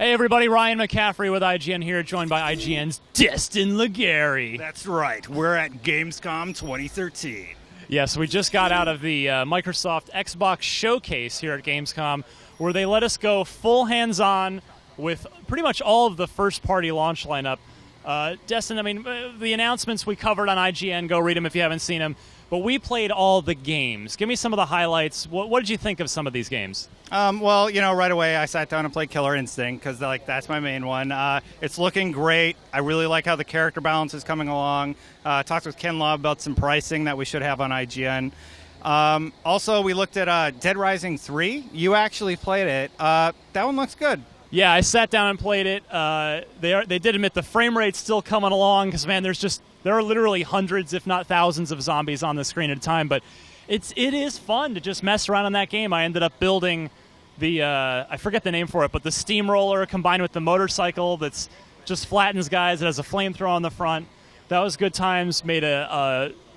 Hey everybody, Ryan McCaffrey with IGN here, joined by IGN's Destin Legary. That's right, we're at Gamescom 2013. Yes, we just got out of the Microsoft Xbox showcase here at Gamescom, where they let us go full hands-on with pretty much all of the first-party launch lineup. Destin, I mean, the announcements we covered on IGN, go read them if you haven't seen them, but we played all the games. Give me some of the highlights. What did you think of some of these games? Well, right away I sat down and played Killer Instinct because that's my main one. It's looking great. I really like how the character balance is coming along. Talked with Ken Law about some pricing that we should have on IGN. Also, we looked at Dead Rising 3. You actually played it. That one looks good. Yeah, I sat down and played it. They did admit the frame rate's still coming along because, man, there are literally hundreds, if not thousands, of zombies on the screen at a time. But it is fun to just mess around in that game. I ended up building the I forget the name for it, but the steamroller combined with the motorcycle that's just flattens guys. It has a flamethrower on the front. That was good times. Made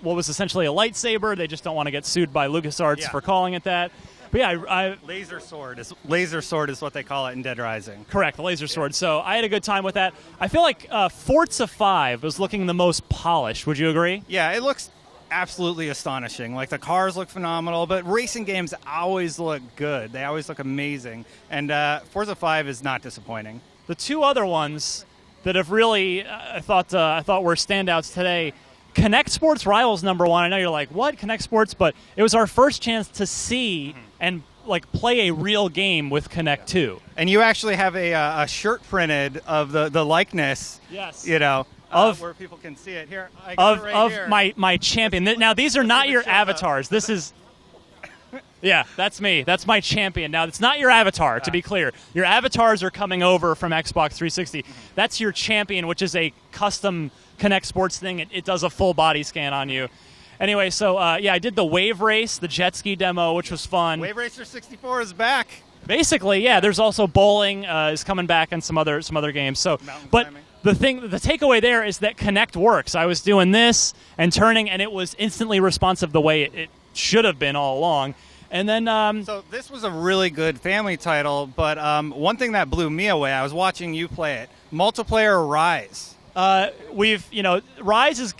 what was essentially a lightsaber. They just don't want to get sued by LucasArts for calling it that. But yeah, laser sword is what they call it in Dead Rising. Correct, the laser sword. So I had a good time with that. I feel like Forza 5 was looking the most polished. Would you agree? Yeah, it looks absolutely astonishing. Like, the cars look phenomenal, but racing games always look good. They always look amazing. And Forza 5 is not disappointing. The two other ones that have really, I thought were standouts today. Kinect Sports Rivals #1. I know you're like, what, Kinect Sports? But it was our first chance to see and play a real game with Kinect 2. And you actually have a shirt printed of the likeness. Yes. Where people can see it here. I got it right here. my champion. Now these are not your avatars. This is. Yeah, that's me. That's my champion. Now, it's not your avatar, to be clear. Your avatars are coming over from Xbox 360. That's your champion, which is a custom Kinect Sports thing. It does a full body scan on you. Anyway, so, I did the Wave Race, the jet ski demo, which was fun. Wave Racer 64 is back. Basically, yeah. There's also bowling is coming back and some other games. So, but the takeaway there is that Kinect works. I was doing this and turning, and it was instantly responsive the way it should have been all along. And then, so this was a really good family title, but one thing that blew me away, I was watching you play it, multiplayer Rise. Rise has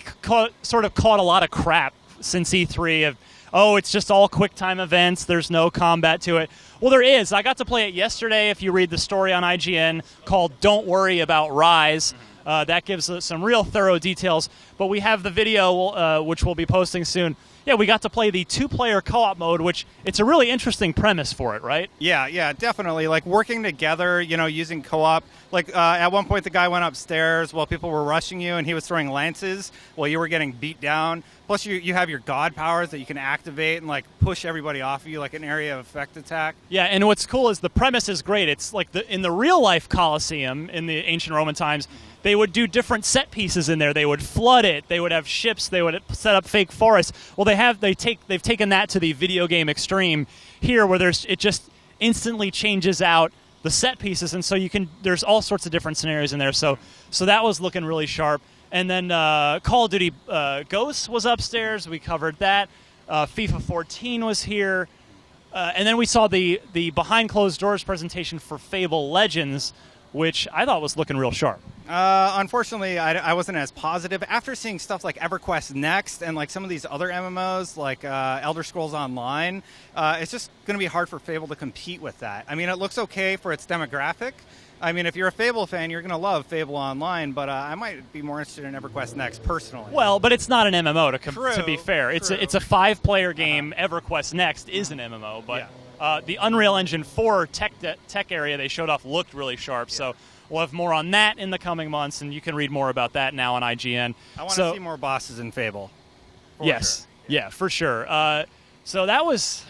sort of caught a lot of crap since E3 of, it's just all QuickTime events, there's no combat to it. Well, there is. I got to play it yesterday, if you read the story on IGN, called Don't Worry About Rise. That gives us some real thorough details. But we have the video, which we'll be posting soon. Yeah, we got to play the two-player co-op mode, which it's a really interesting premise for it, right? Yeah, definitely. Like, working together, using co-op. Like, at one point, the guy went upstairs while people were rushing you, and he was throwing lances while you were getting beat down. Plus, you have your god powers that you can activate and, push everybody off of you, like an area of effect attack. Yeah, and what's cool is the premise is great. It's like in the real-life Colosseum in the ancient Roman times, they would do different set pieces in there. They would flood it. They would have ships. They would set up fake forests. Well, they've taken that to the video game extreme here, where it just instantly changes out the set pieces, and so there's all sorts of different scenarios in there. So that was looking really sharp. And then Call of Duty Ghosts was upstairs. We covered that. FIFA 14 was here. And then we saw the behind closed doors presentation for Fable Legends, which I thought was looking real sharp. Unfortunately, I wasn't as positive. After seeing stuff like EverQuest Next and some of these other MMOs like Elder Scrolls Online, it's just going to be hard for Fable to compete with that. I mean, it looks okay for its demographic. I mean, if you're a Fable fan, you're going to love Fable Online, but I might be more interested in EverQuest Next personally. Well, but it's not an MMO, to be fair. It's a 5-player game. EverQuest Next is an MMO, but the Unreal Engine 4 tech area they showed off looked really sharp, so we'll have more on that in the coming months, and you can read more about that now on IGN. I want to see more bosses in Fable. Yes, yeah, for sure. So that was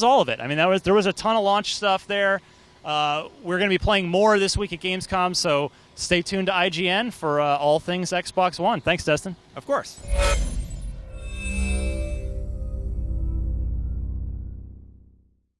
all of it. I mean, there was a ton of launch stuff there. We're going to be playing more this week at Gamescom, so stay tuned to IGN for all things Xbox One. Thanks, Destin. Of course.